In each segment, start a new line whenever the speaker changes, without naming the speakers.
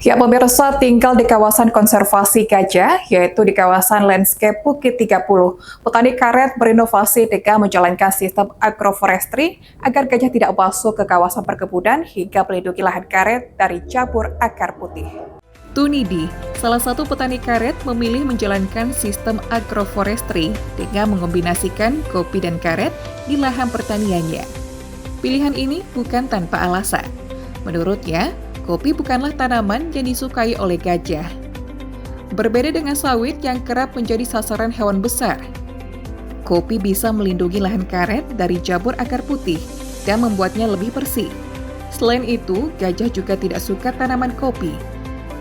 Ya, pemirsa, tinggal di kawasan konservasi gajah, yaitu di kawasan landscape Bukit 30. Petani karet berinovasi dengan menjalankan sistem agroforestry agar gajah tidak masuk ke kawasan perkebunan hingga melindungi lahan karet dari jamur akar putih. Tunidi, salah satu petani karet, memilih menjalankan sistem agroforestry dengan mengombinasikan kopi dan karet di lahan pertaniannya. Pilihan ini bukan tanpa alasan. Menurutnya, kopi bukanlah tanaman yang disukai oleh gajah. Berbeda dengan sawit yang kerap menjadi sasaran hewan besar, kopi bisa melindungi lahan karet dari jamur akar putih dan membuatnya lebih bersih. Selain itu, gajah juga tidak suka tanaman kopi.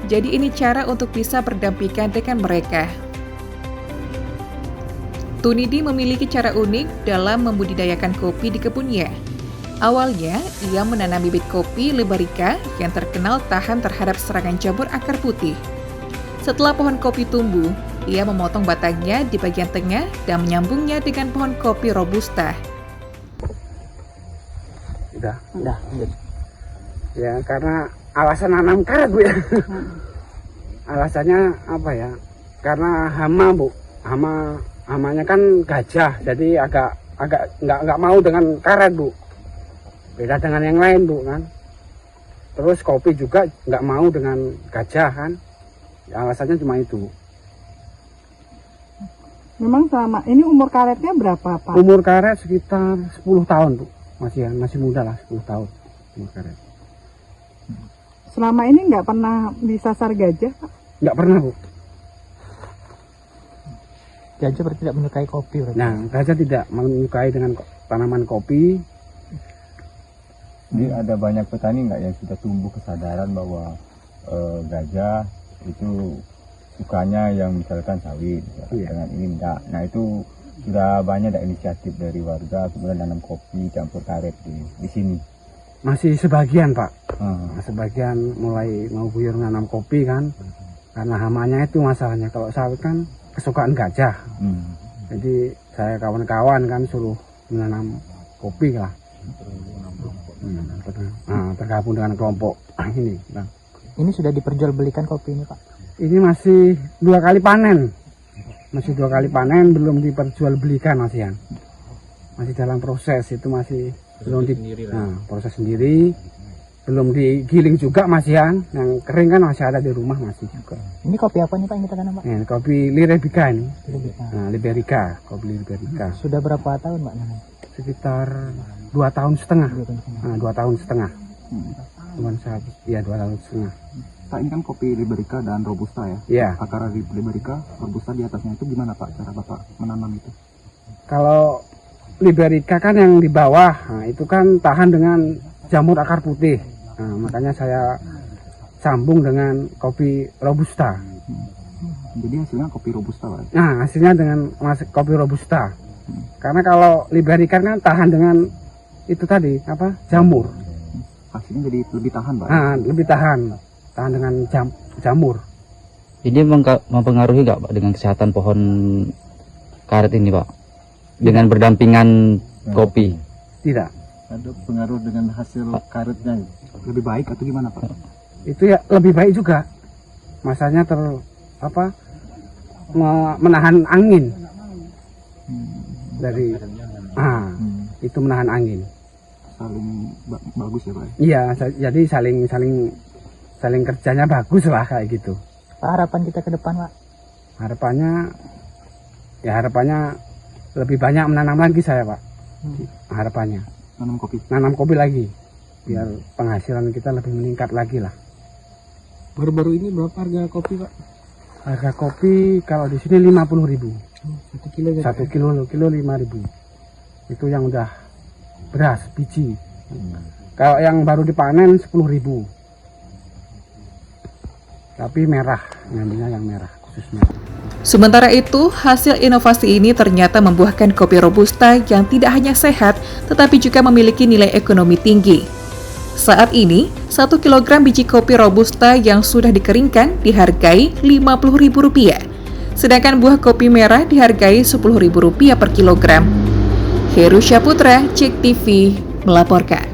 Jadi ini cara untuk bisa berdampingan dengan mereka. Tunidi memiliki cara unik dalam membudidayakan kopi di kebunnya. Awalnya, ia menanam bibit kopi Liberica yang terkenal tahan terhadap serangan jamur akar putih. Setelah pohon kopi tumbuh, ia memotong batangnya di bagian tengah dan menyambungnya dengan pohon kopi Robusta.
Udah. Ya, karena alasan nanam karet, Bu, ya. Alasannya apa ya? Karena hama, Bu. Hamanya kan gajah, jadi agak nggak mau dengan karet, Bu. Beda dengan yang lain, Bu, kan. Terus kopi juga nggak mau dengan gajah, kan. Ya, alasannya cuma itu.
Memang selama ini umur karetnya berapa, Pak?
Umur karet sekitar 10 tahun, Bu. Masih muda lah, 10 tahun umur karet.
Selama ini nggak pernah disasar gajah, Pak?
Nggak pernah, Bu.
Gajah berarti tidak menyukai kopi berarti.
Nah, gajah tidak menyukai dengan tanaman kopi.
Jadi ada banyak petani nggak yang sudah tumbuh kesadaran bahwa gajah itu sukanya yang misalkan sawit, dengan ini enggak. Nah, itu sudah banyak ada inisiatif dari warga kemudian nanam kopi campur karet di sini.
Masih sebagian, Pak. Sebagian mulai mau buyur nanam kopi, kan. Karena hamanya itu masalahnya. Kalau sawit kan kesukaan gajah. Jadi saya kawan-kawan kan suruh menanam kopi lah. Tergabung dengan kelompok ini, Bang.
Ini sudah diperjualbelikan kopi ini, Pak?
Ini masih 2 kali panen. Masih 2 kali panen, belum diperjualbelikan, Mas Yan. Masih dalam proses, itu masih belum proses sendiri. Belum digiling juga, Mas Yan. Yang kering kan masih ada di rumah, masih juga.
Ini kopi apa nih, Pak, yang kita tanam, Pak?
Kopi Liberica ini.
Liberica.
Kopi Liberica.
Sudah berapa tahun, Pak, nanam?
Sekitar 2 tahun setengah. 2 tahun setengah. 2 tahun setengah.
Pak, ini kan kopi Liberica dan Robusta ya?
Iya.
Akar Liberica, Robusta di atasnya itu gimana, Pak, cara Bapak menanam itu?
Kalau Liberica kan yang di bawah, itu kan tahan dengan jamur akar putih. Makanya saya sambung dengan kopi Robusta.
Jadi hasilnya kopi Robusta, Pak?
Nah, hasilnya dengan kopi Robusta. Karena kalau Liberica kan tahan dengan itu tadi, jamur.
Hasilnya jadi lebih tahan, Pak?
Lebih tahan dengan jamur.
Ini mempengaruhi nggak, Pak, dengan kesehatan pohon karet ini, Pak? Dengan berdampingan kopi?
Tidak.
Ada pengaruh dengan hasil karetnya lebih baik atau gimana, Pak?
Itu ya lebih baik juga. Masanya menahan angin dari itu menahan angin.
Saling bagus ya, Pak?
Iya, jadi saling kerjanya bagus lah kayak gitu.
Pak, harapan kita ke depan, Pak?
Harapannya lebih banyak menanam lagi saya, Pak. Harapannya nanam kopi lagi biar penghasilan kita lebih meningkat lagi lah.
Baru-baru ini berapa harga kopi, Pak?
Harga kopi kalau di sini 50.000.
1 kilo.
1 kilo 5.000. Itu yang udah beras biji. Kalau yang baru dipanen 10.000. Tapi merah, ngambilnya yang merah khususnya.
Sementara itu, hasil inovasi ini ternyata membuahkan kopi Robusta yang tidak hanya sehat, tetapi juga memiliki nilai ekonomi tinggi. Saat ini, 1 kilogram biji kopi Robusta yang sudah dikeringkan dihargai Rp50.000. Sedangkan buah kopi merah dihargai Rp10.000 per kilogram. Heru Syaputra, Cek TV, melaporkan.